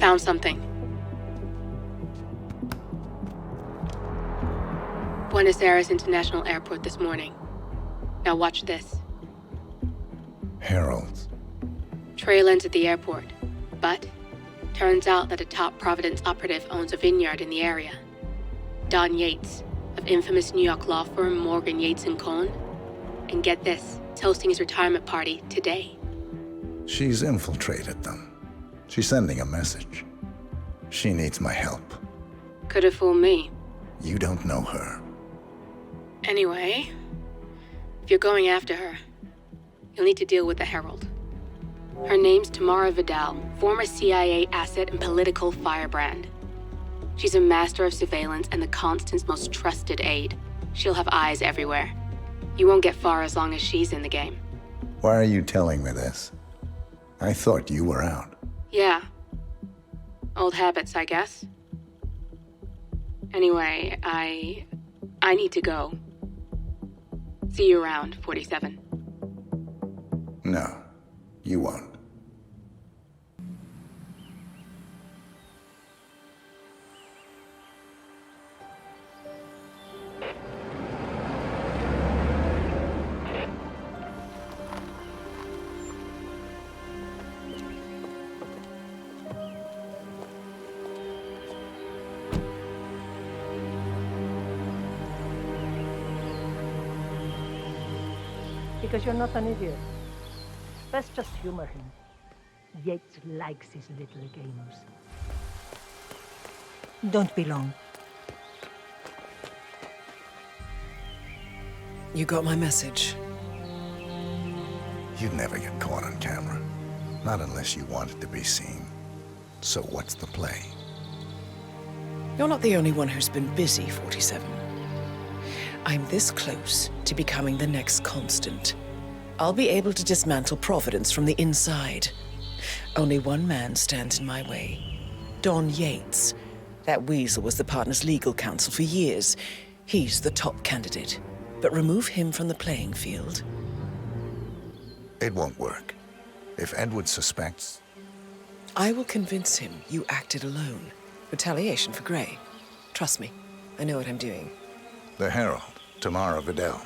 Found something. Buenos Aires International Airport this morning. Now watch this. Heralds. Trail ends at the airport, but turns out that a top Providence operative owns a vineyard in the area. Don Yates, of infamous New York law firm Morgan, Yates & Cohn. And get this, it's hosting his retirement party today. She's infiltrated them. She's sending a message. She needs my help. Could have fooled me. You don't know her. Anyway, if you're going after her, you'll need to deal with the Herald. Her name's Tamara Vidal, former CIA asset and political firebrand. She's a master of surveillance and the Constant's most trusted aide. She'll have eyes everywhere. You won't get far as long as she's in the game. Why are you telling me this? I thought you were out. Yeah. Old habits, I guess. Anyway, I need to go. See you around, 47. No, you won't. Because you're not an idiot. Let's just humor him. Yates likes his little games. Don't be long. You got my message. You'd never get caught on camera. Not unless you want it to be seen. So what's the play? You're not the only one who's been busy, 47. I'm this close to becoming the next Constant. I'll be able to dismantle Providence from the inside. Only one man stands in my way. Don Yates. That weasel was the partner's legal counsel for years. He's the top candidate. But remove him from the playing field. It won't work. If Edward suspects... I will convince him you acted alone. Retaliation for Gray. Trust me, I know what I'm doing. The Herald, Tamara Vidal.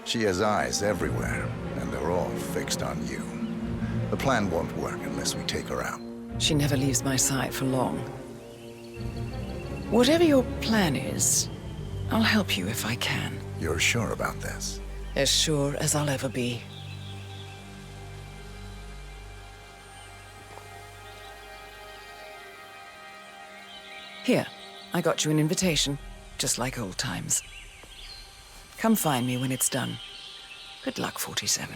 She has eyes everywhere, and they're all fixed on you. The plan won't work unless we take her out. She never leaves my side for long. Whatever your plan is, I'll help you if I can. You're sure about this? As sure as I'll ever be. Here, I got you an invitation, just like old times. Come find me when it's done. Good luck, 47.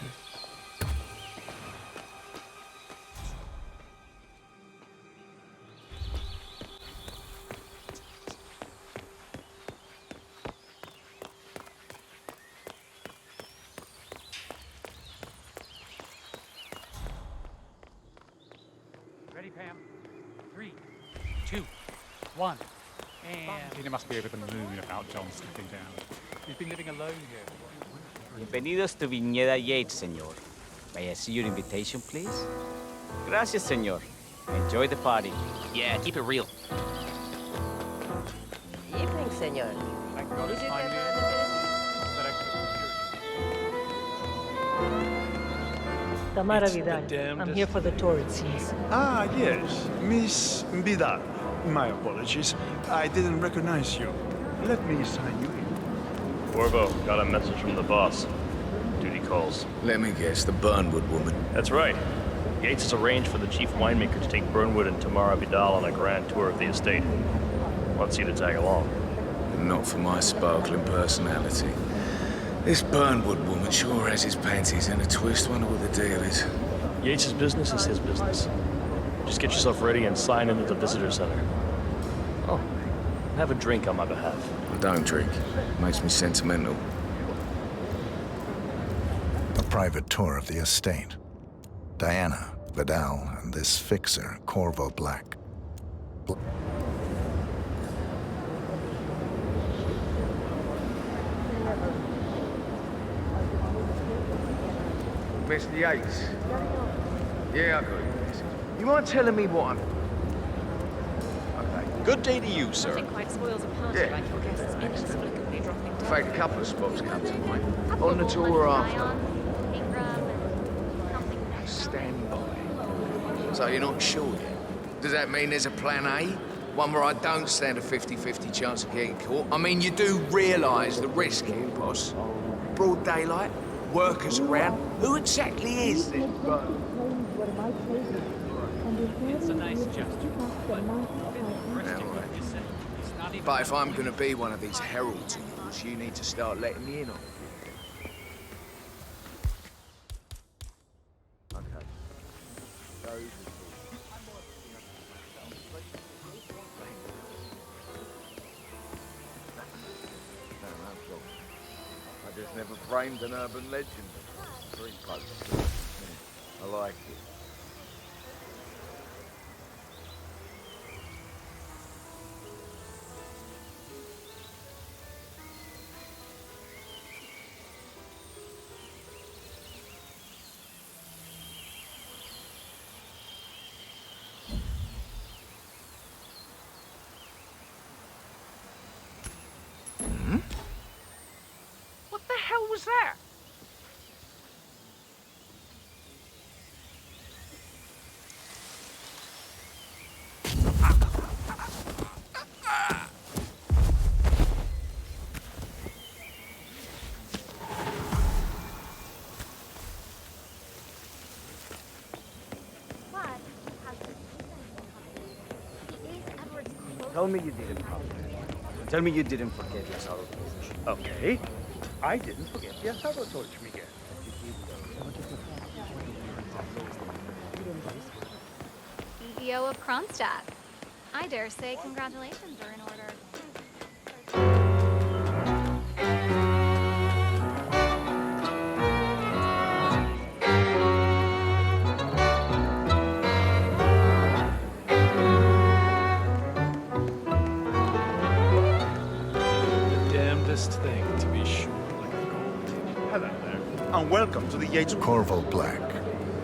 Ready, Pam? 3, 2, 1. And he must be over the moon about John slipping down. He's been living alone here. Bienvenidos to Viñeda Yates, señor. May I see your invitation, please? Gracias, señor. Enjoy the party. Yeah, keep it real. Evening, senor. Thank God it's Is it time that here. That extra Tamara Vidal. I'm here for the tour, it seems. Ah, yes. Miss Vidal. My apologies. I didn't recognize you. Let me sign you in. Corvo, got a message from the boss. Duty calls. Let me guess, the Burnwood woman. That's right. Yates has arranged for the chief winemaker to take Burnwood and Tamara Vidal on a grand tour of the estate. Wants you to tag along. Not for my sparkling personality. This Burnwood woman sure has his panties in a twist. Wonder what the deal is. Yates' business is his business. Just get yourself ready and sign in at the visitor center. Oh, have a drink on my behalf. I don't drink. Makes me sentimental. A private tour of the estate. Diana, Vidal, and this fixer, Corvo Black. Mr. Yates. Yeah, I got your message. You mind telling me what I'm... Good day to you, sir. Nothing quite spoils a party Yeah. like your guests inexplicably dropping In dead. fact, a couple of spots come to mind. On the tour we're after. Stand by. So you're not sure yet? Does that mean there's a plan A? One where I don't stand a 50-50 chance of getting caught? I mean, you do realise the risk here, boss. Broad daylight, workers around. Who exactly is this bird? It's a nice gesture. But if I'm gonna be one of these heralds of yours, you need to start letting me in on it. I just never framed an urban legend. Very close. I like it. What the hell was that? Tell me you didn't forget. Tell me you didn't forget your sorrow position. Okay. I didn't forget the asado torch, Miguel. CEO of Kronstadt. I dare say congratulations are in order. The damnedest thing, to be sure. Hello there. And welcome to the Yates... Corvo Black.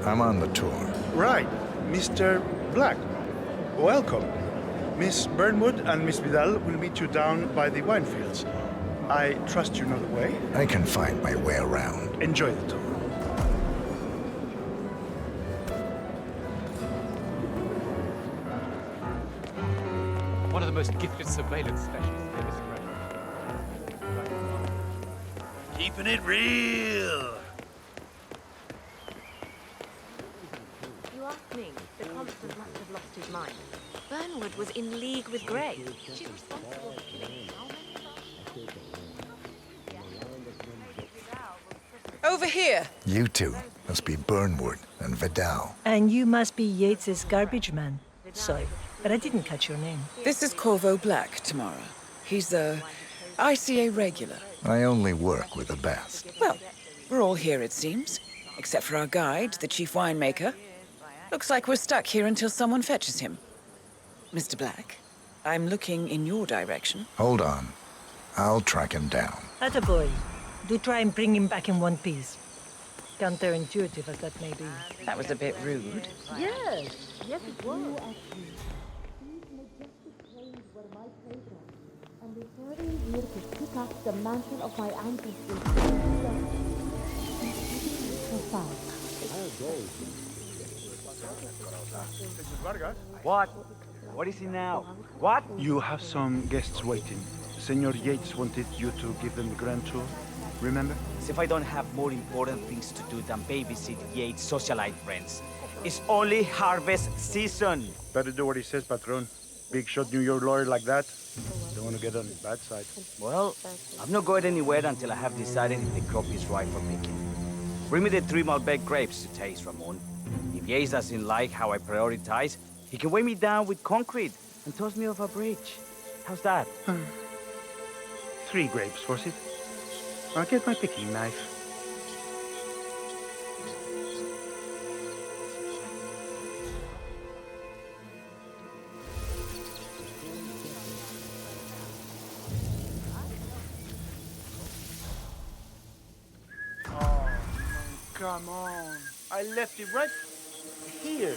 I'm on the tour. Right, Mr. Black. Welcome. Miss Burnwood and Miss Vidal will meet you down by the wine fields. I trust you know the way. I can find my way around. Enjoy the tour. One of the most gifted surveillance specialists in this country. Keeping it real. You asked me. The constant must have lost his mind. Burnwood was in league with Grey. She's responsible for killing how many? Over here. You two must be Burnwood and Vidal. And you must be Yates's garbage man. Sorry, but I didn't catch your name. This is Corvo Black, Tamara. He's a ICA regular. I only work with the best. Well, we're all here, it seems. Except for our guide, the chief winemaker. Looks like we're stuck here until someone fetches him. Mr. Black, I'm looking in your direction. Hold on. I'll track him down. Attaboy. Do try and bring him back in one piece. Counterintuitive as that may be. That was a bit rude. Yes, yes it was. And returning here to pick up the mantle of my ancestors. What? What is it now? What? You have some guests waiting. Senor Yates wanted you to give them the grand tour. Remember? As if I don't have more important things to do than babysit Yates' socialite friends. It's only harvest season. Better do what he says, Patron. Big shot New York lawyer like that. Don't want to get on his bad side. Well, I'm not going anywhere until I have decided if the crop is right for picking. Bring me the 3 Malbec grapes to taste, Ramon. If Yates doesn't like how I prioritize, he can weigh me down with concrete and toss me off a bridge. How's that? 3 grapes, was it? I'll get my picking knife. Oh, come on. I left it right here.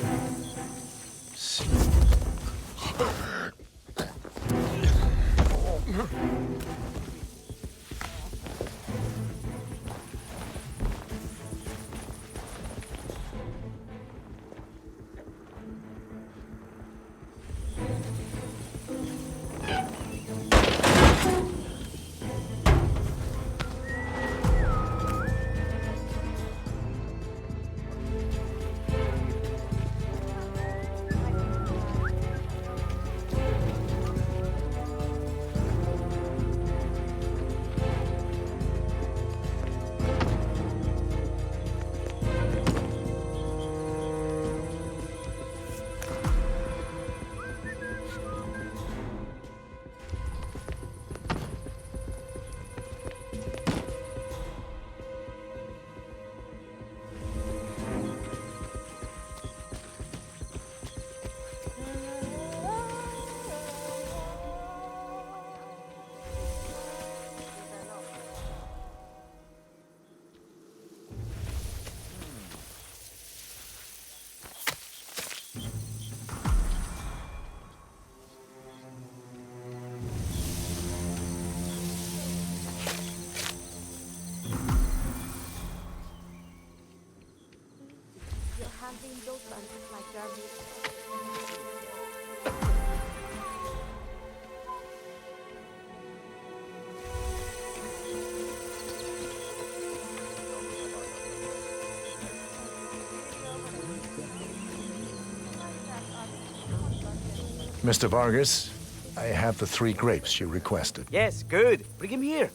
Mr. Vargas, I have the 3 grapes you requested. Yes, good. Bring him here.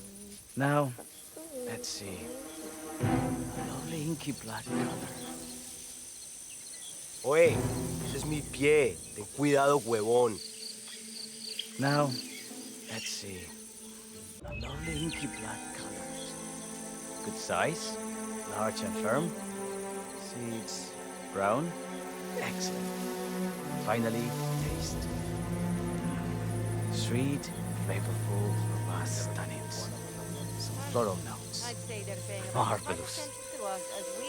Now, let's see. Lovely inky black color. Oye, ese es mi pie. Ten cuidado, huevón. Now, let's see. A lovely inky black color. Good size, large and firm. Seeds brown. Excellent. Finally, taste. Sweet, flavorful, robust tannins. Some floral notes. Marvelous.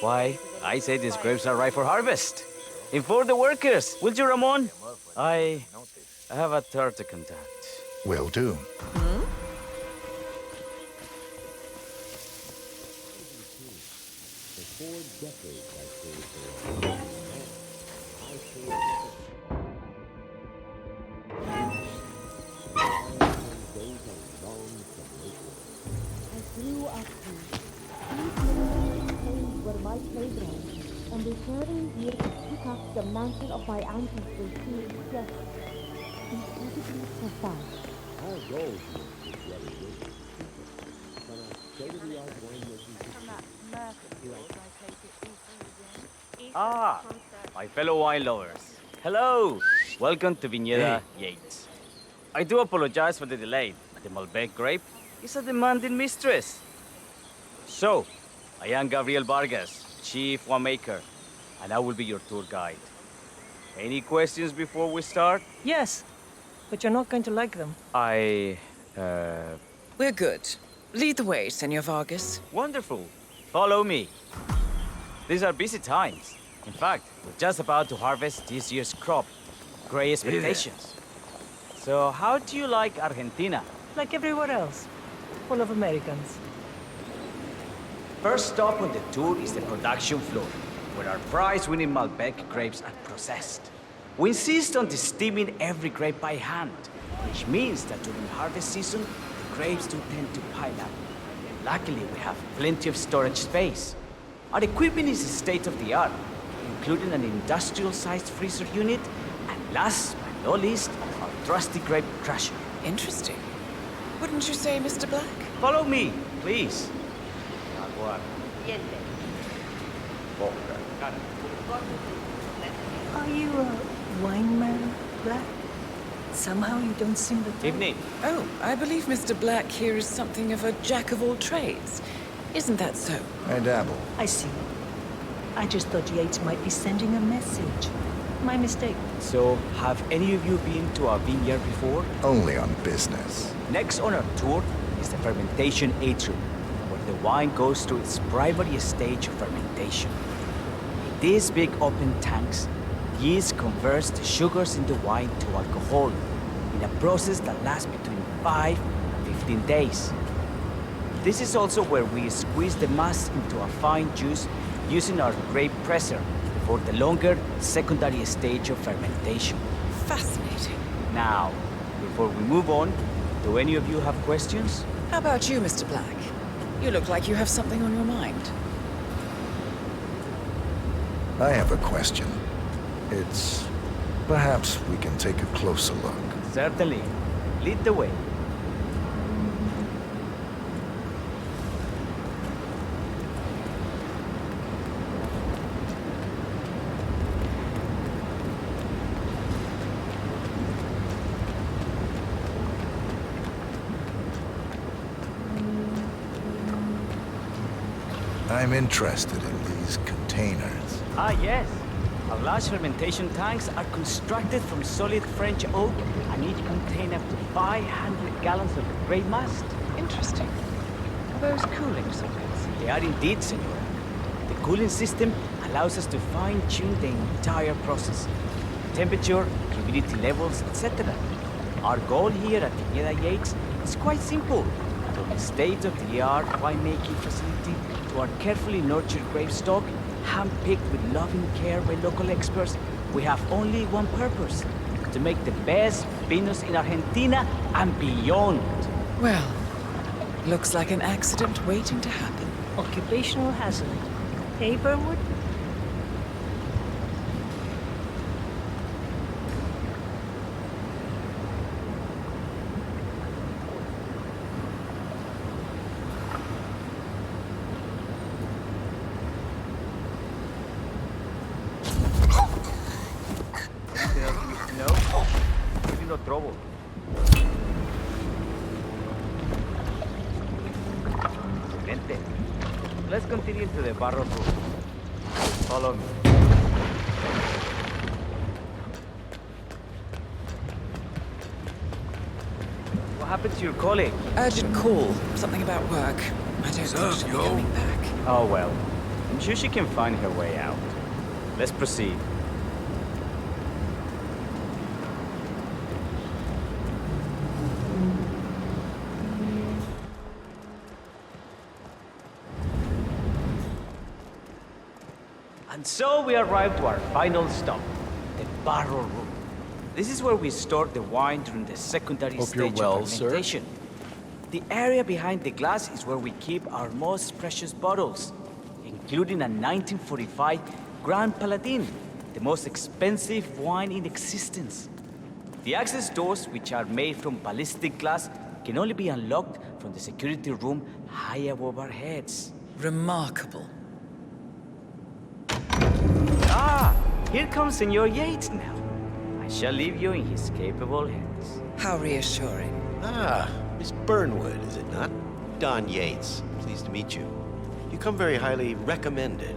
Why, I say these grapes are ripe for harvest. Inform the workers, will you, Ramon? I have a third to contact. Will do. My playground, and returning here to pick up the mantle of my ancestors feels just incredibly profound. Ah, my fellow wine lovers. Hello! Welcome to Viñeda Yates. I do apologize for the delay, but the Malbec grape is a demanding mistress. So, I am Gabriel Vargas, Chief Winemaker, and I will be your tour guide. Any questions before we start? Yes, but you're not going to like them. We're good. Lead the way, Senor Vargas. Wonderful. Follow me. These are busy times. In fact, we're just about to harvest this year's crop. Great expectations. So, how do you like Argentina? Like everywhere else, full of Americans. First stop on the tour is the production floor, where our prize-winning Malbec grapes are processed. We insist on steaming every grape by hand, which means that during harvest season, the grapes do tend to pile up. Luckily, we have plenty of storage space. Our equipment is state-of-the-art, including an industrial-sized freezer unit, and last but not least, our trusty grape crusher. Interesting. Wouldn't you say, Mr. Black? Follow me, please. Are you a wine man, Black? Somehow you don't seem the type. Evening. Oh, I believe Mr. Black here is something of a jack of all trades. Isn't that so? I dabble. I see. I just thought Yates might be sending a message. My mistake. So, have any of you been to our vineyard before? Only on business. Next on our tour is the fermentation atrium, where the wine goes through its primary stage of fermentation. In these big open tanks, yeast converts the sugars in the wine to alcohol in a process that lasts between 5 and 15 days. This is also where we squeeze the mass into a fine juice using our grape presser for the longer secondary stage of fermentation. Fascinating. Now, before we move on, do any of you have questions? How about you, Mr. Black? You look like you have something on your mind. I have a question. It's... perhaps we can take a closer look. Certainly. Lead the way. I'm interested in these containers. Ah, yes. Our large fermentation tanks are constructed from solid French oak and each contain up to 500 gallons of grape must. Interesting. Are those cooling sockets? They are indeed, senor. The cooling system allows us to fine-tune the entire process. Temperature, humidity levels, etc. Our goal here at Viñeda Yates is quite simple. From a state-of-the-art winemaking facility to our carefully nurtured grape stock, handpicked with loving care by local experts, we have only one purpose: to make the best vinos in Argentina and beyond. Well, looks like an accident waiting to happen. Occupational hazard. Hey, Burnwood? No trouble. Excelente. Let's continue to the barro room. Follow me. What happened to your colleague? Urgent call. Something about work. I don't think she'll be coming back. Oh well. I'm sure she can find her way out. Let's proceed. And so we arrived to our final stop, the barrel room. This is where we store the wine during the secondary stage of fermentation. The area behind the glass is where we keep our most precious bottles, including a 1945 Grand Paladin, the most expensive wine in existence. The access doors, which are made from ballistic glass, can only be unlocked from the security room high above our heads. Remarkable. Ah, here comes Senor Yates now. I shall leave you in his capable hands. How reassuring. Ah, Miss Burnwood, is it not? Don Yates, pleased to meet you. You come very highly recommended.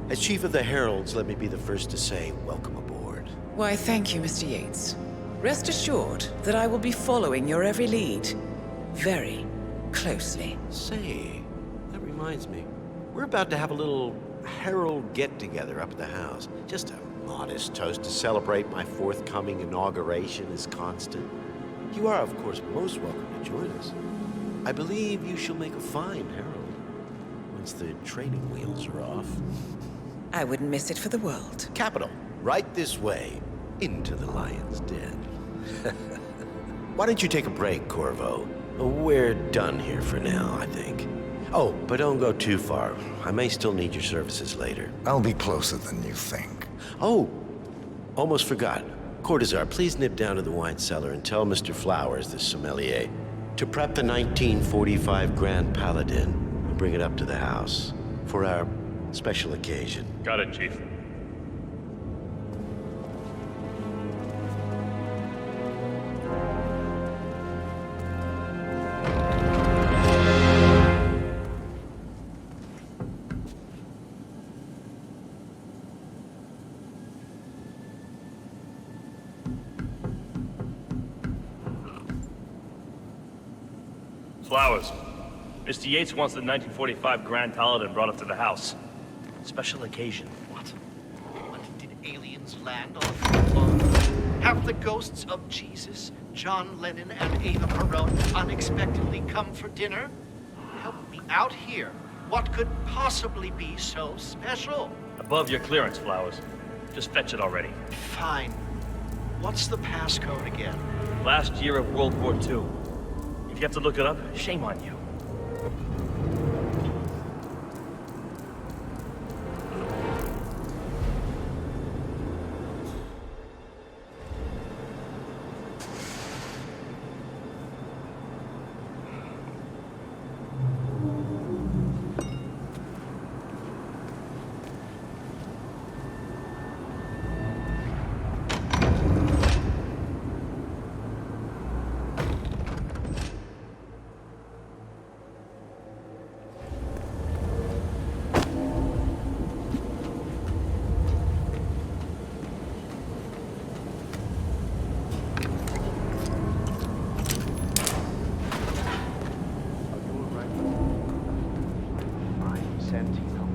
As Chief of the Heralds, let me be the first to say welcome aboard. Why, thank you, Mr. Yates. Rest assured that I will be following your every lead. Very closely. Say, that reminds me. We're about to have a little Herald get-together up at the house. Just a modest toast to celebrate my forthcoming inauguration as Constant. You are, of course, most welcome to join us. I believe you shall make a fine Herald, once the training wheels are off. I wouldn't miss it for the world. Capital. Right this way, into the lion's den. Why don't you take a break, Corvo? We're done here for now, I think. Oh, but don't go too far. I may still need your services later. I'll be closer than you think. Oh, almost forgot. Cortazar, please nip down to the wine cellar and tell Mr. Flowers, the sommelier, to prep the 1945 Grand Paladin and bring it up to the house for our special occasion. Got it, Chief. Flowers. Mr. Yates wants the 1945 Grand Paladin brought up to the house. Special occasion. What? Did aliens land on the floor? Have the ghosts of Jesus, John Lennon, and Eva Peron unexpectedly come for dinner? Help me out here. What could possibly be so special? Above your clearance, Flowers. Just fetch it already. Fine. What's the passcode again? Last year of World War II. If you have to look it up, shame on you.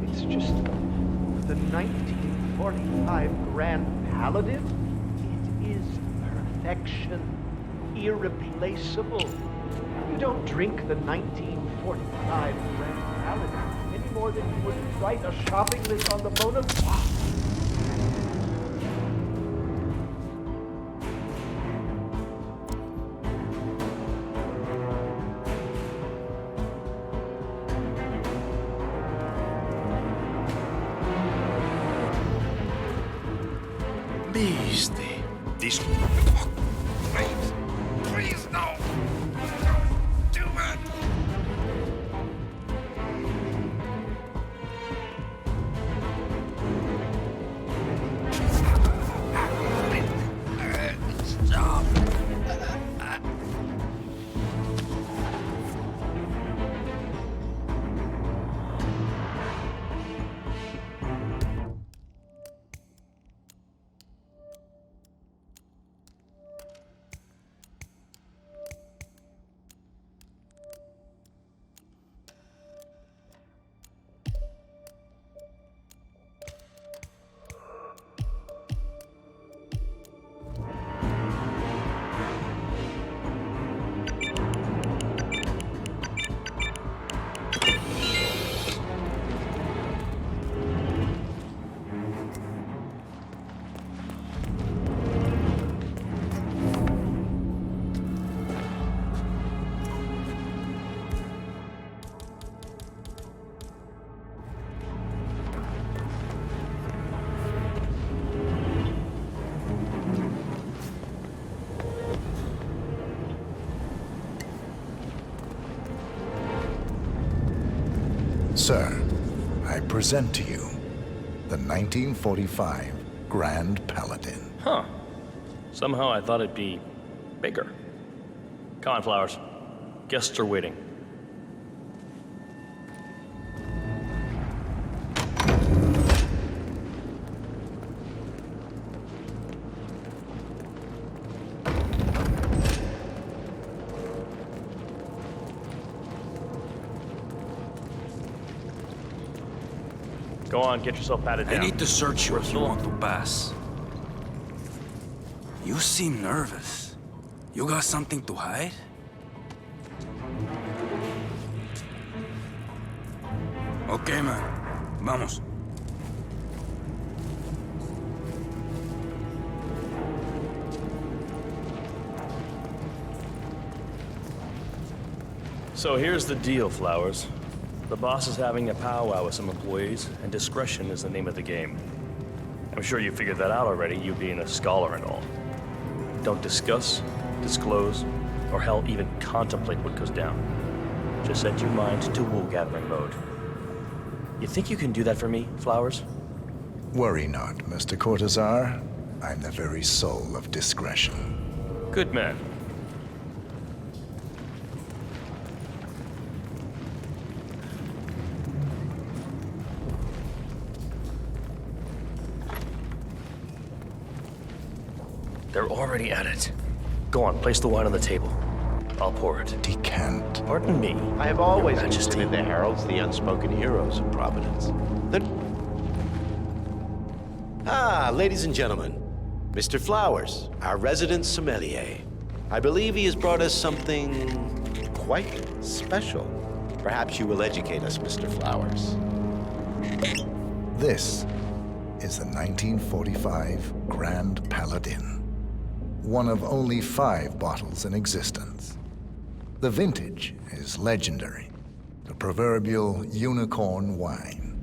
It's just the 1945 Grand Paladin. It is perfection, irreplaceable. You don't drink the 1945 Grand Paladin anymore. more than you would write a shopping list on the Mona Lisa. Viste. This. Please. Please, no. Don't do it. Stop. Sir, I present to you the 1945 Grand Paladin. Huh. Somehow I thought it'd be bigger. Come on, Flowers. Guests are waiting. Go on, get yourself patted down. I need to search you if you want to pass. You seem nervous. You got something to hide? Okay, man. Vamos. So here's the deal, Flowers. The boss is having a powwow with some employees, and discretion is the name of the game. I'm sure you figured that out already, you being a scholar and all. Don't discuss, disclose, or hell, even contemplate what goes down. Just set your mind to wool-gathering mode. You think you can do that for me, Flowers? Worry not, Mr. Cortazar. I'm the very soul of discretion. Good man. They're already at it. Go on, place the wine on the table. I'll pour it. Decant. Pardon me, I have always Your Majesty. considered the heralds the unspoken heroes of Providence. Ladies and gentlemen, Mr. Flowers, our resident sommelier. I believe he has brought us something quite special. Perhaps you will educate us, Mr. Flowers. This is the 1945 Grand Paladin. One of only 5 bottles in existence. The vintage is legendary, the proverbial unicorn wine.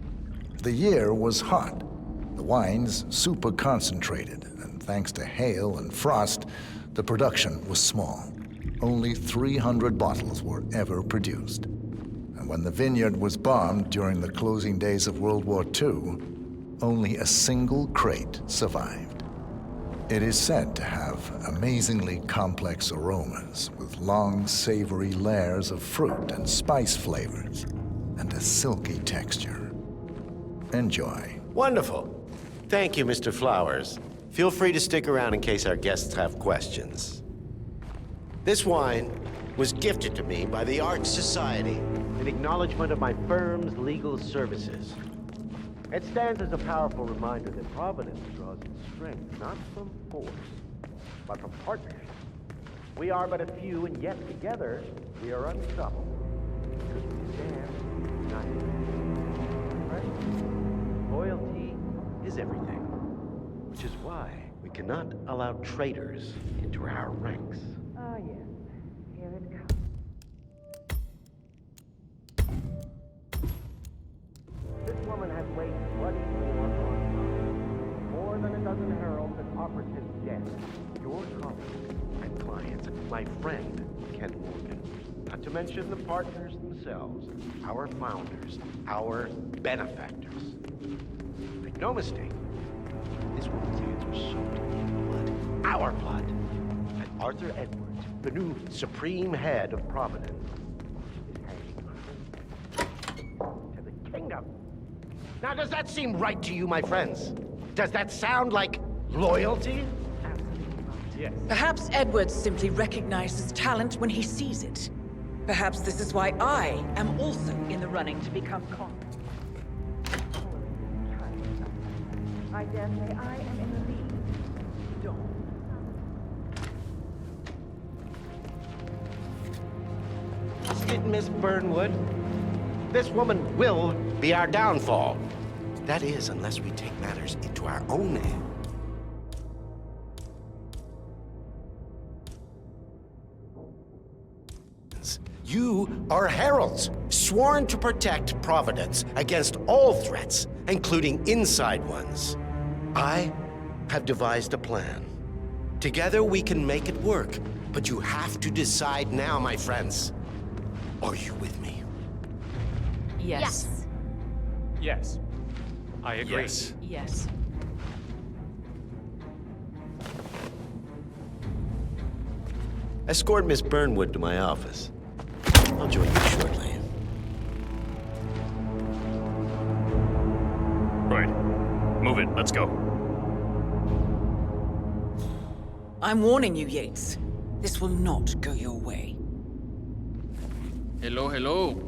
The year was hot, the wine's super concentrated, and thanks to hail and frost, the production was small. Only 300 bottles were ever produced. And when the vineyard was bombed during the closing days of World War II, only a single crate survived. It is said to have amazingly complex aromas with long, savory layers of fruit and spice flavors and a silky texture. Enjoy. Wonderful. Thank you, Mr. Flowers. Feel free to stick around in case our guests have questions. This wine was gifted to me by the Art Society in acknowledgement of my firm's legal services. It stands as a powerful reminder that Providence draws its strength not from force, but from partnership. We are but a few, and yet together we are unstoppable. Because we stand Loyalty is everything, which is why we cannot allow traitors into our ranks. Ah, yes. Here it comes. This woman has waged bloody war on more than a dozen heralds and offered his death. Your colleagues and clients, my friend, Ken Morgan, not to mention the partners themselves, our founders, our benefactors. Make no mistake, this woman's hands were soaked in blood, our blood. And Arthur Edwards, the new supreme head of Providence, is hanging to the kingdom. Now, does that seem right to you, my friends? Does that sound like loyalty? Yes. Perhaps Edwards simply recognizes talent when he sees it. Perhaps this is why I am also in the running to become conqueror. I dare say I am in the lead. Don't. See it, Miss Burnwood? This woman will be our downfall. That is, unless we take matters into our own hands. You are heralds, sworn to protect Providence against all threats, including inside ones. I have devised a plan. Together we can make it work, but you have to decide now, my friends. Are you with me? Yes. Yes. I agree. Yes. Yes. Escort Miss Burnwood to my office. I'll join you shortly. Right. Move it. Let's go. I'm warning you, Yates. This will not go your way. Hello, hello.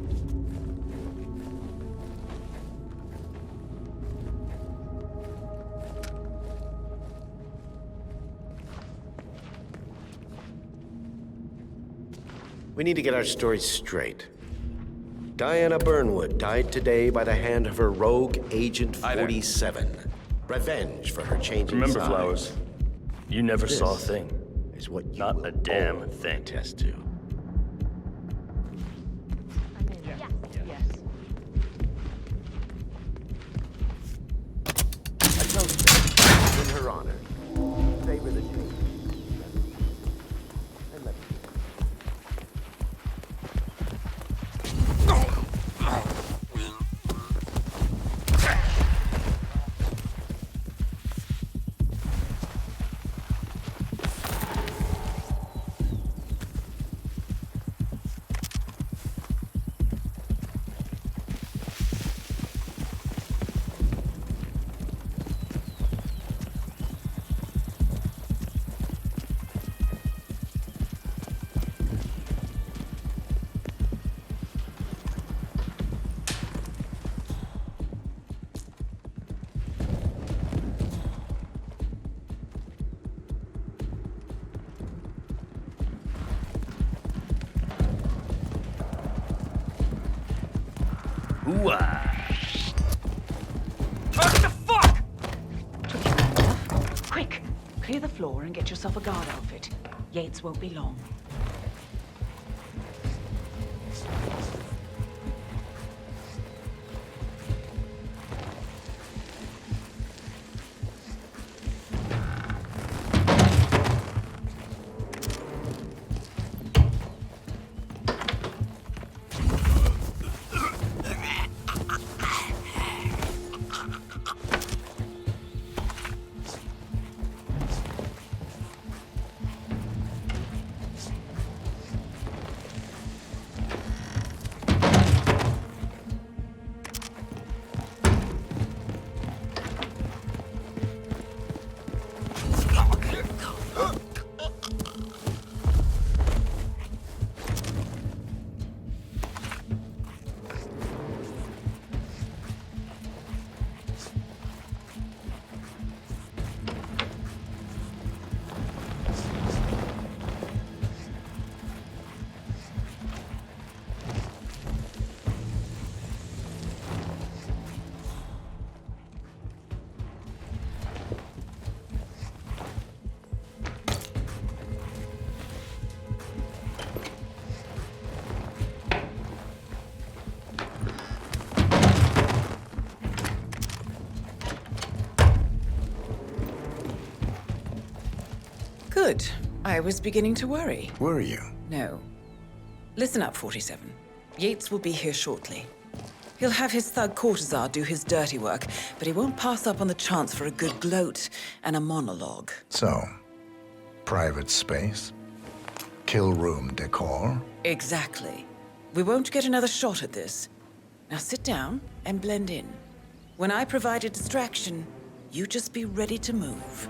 We need to get our stories straight. Diana Burnwood died today by the hand of her rogue Agent 47. Revenge for her changing Remember, side. Flowers, you never This saw a thing. Is what you Not will a damn all thing. attest to. A toast in her honor. Favor the king. And let me. What the fuck? Quick, clear the floor and get yourself a guard outfit. Yates won't be long. I was beginning to worry. Were you? No. Listen up, 47. Yates will be here shortly. He'll have his thug Cortazar do his dirty work, but he won't pass up on the chance for a good gloat and a monologue. So, private space? Kill room decor? Exactly. We won't get another shot at this. Now sit down and blend in. When I provide a distraction, you just be ready to move.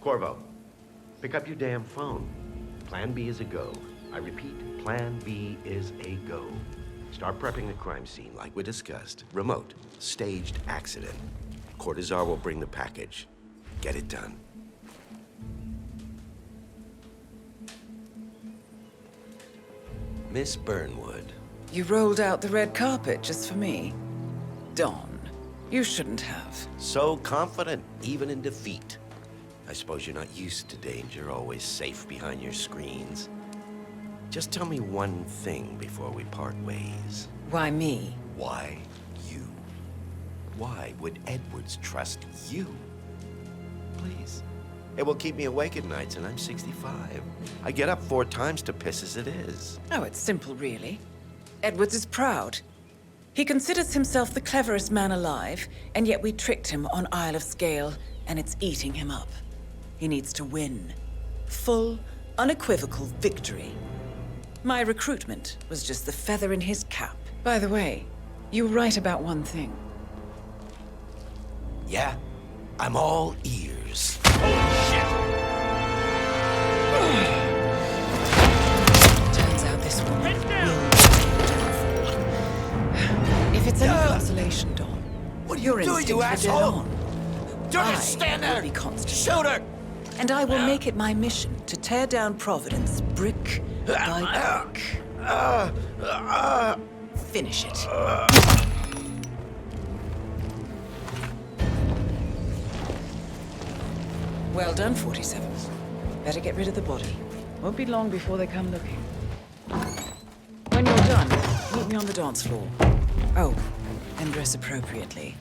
Corvo, pick up your damn phone. Plan B is a go. I repeat, Plan B is a go. Start prepping the crime scene like we discussed. Remote, staged accident. Cortazar will bring the package. Get it done. Miss Burnwood. You rolled out the red carpet just for me. Don, you shouldn't have. So confident, even in defeat. I suppose you're not used to danger, always safe behind your screens. Just tell me one thing before we part ways. Why me? Why you? Why would Edwards trust you? Please. It will keep me awake at nights, and I'm 65. I get up 4 times to piss as it is. Oh, it's simple, really. Edwards is proud. He considers himself the cleverest man alive, and yet we tricked him on Isle of Scale, and it's eating him up. He needs to win. Full, unequivocal victory. My recruitment was just the feather in his cap. By the way, you were right about one thing. Yeah? I'm all ears. Turns out this woman will be downfall. If it's any consolation, Dawn, what are your you doing, instincts you were dead asshole? on. Don't I just stand there! will be constant. Shoot her! And I will make it my mission to tear down Providence brick by brick. Finish it. Well done, 47. Better get rid of the body. Won't be long before they come looking. When you're done, meet me on the dance floor. Oh, and dress appropriately.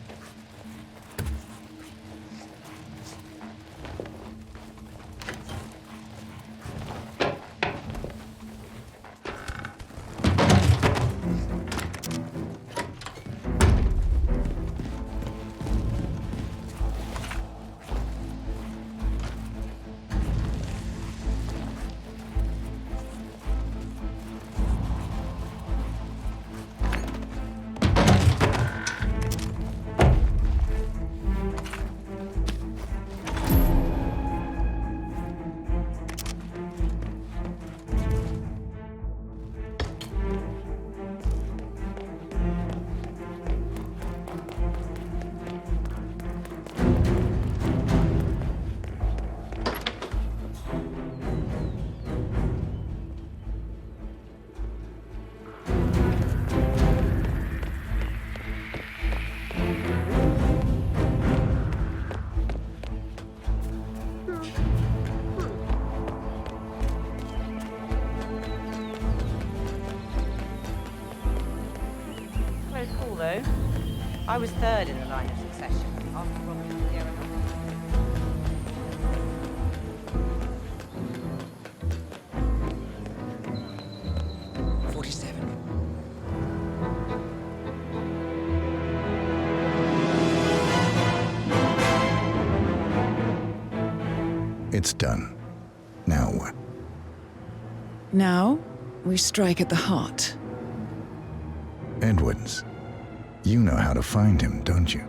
Though I was third in the line of succession after Robert was here enough. 47. It's done. Now what? Now, we strike at the heart. Edwards. You know how to find him, don't you?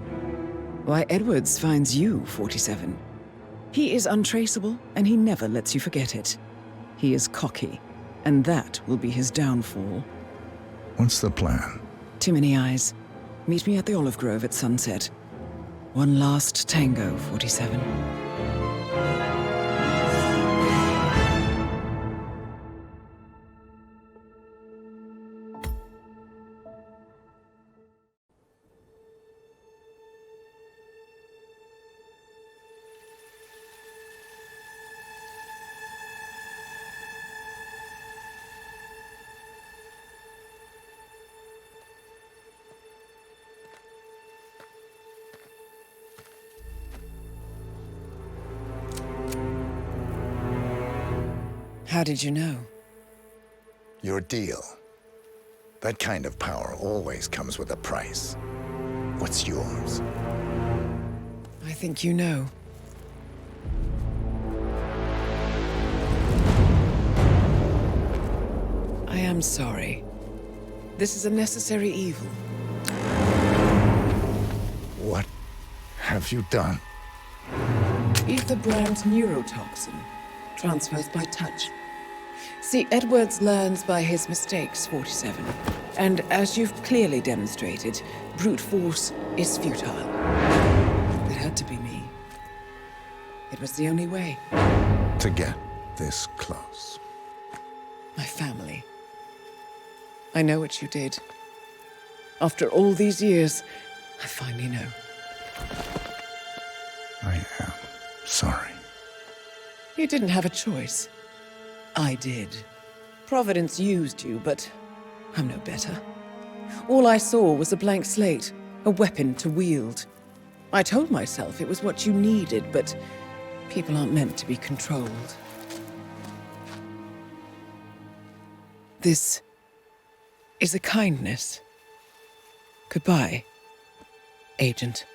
Why, Edwards finds you, 47. He is untraceable, and he never lets you forget it. He is cocky, and that will be his downfall. What's the plan? Too many eyes. Meet me at the Olive Grove at sunset. One last tango, 47. How did you know? Your deal. That kind of power always comes with a price. What's yours? I think you know. I am sorry. This is a necessary evil. What have you done? Ether brand neurotoxin. Transfers by touch. See, Edwards learns by his mistakes, 47. And as you've clearly demonstrated, brute force is futile. It had to be me. It was the only way. To get this close. My family. I know what you did. After all these years, I finally know. I am sorry. You didn't have a choice. I did. Providence used you, but I'm no better. All I saw was a blank slate, a weapon to wield. I told myself it was what you needed, but people aren't meant to be controlled. This is a kindness. Goodbye, Agent.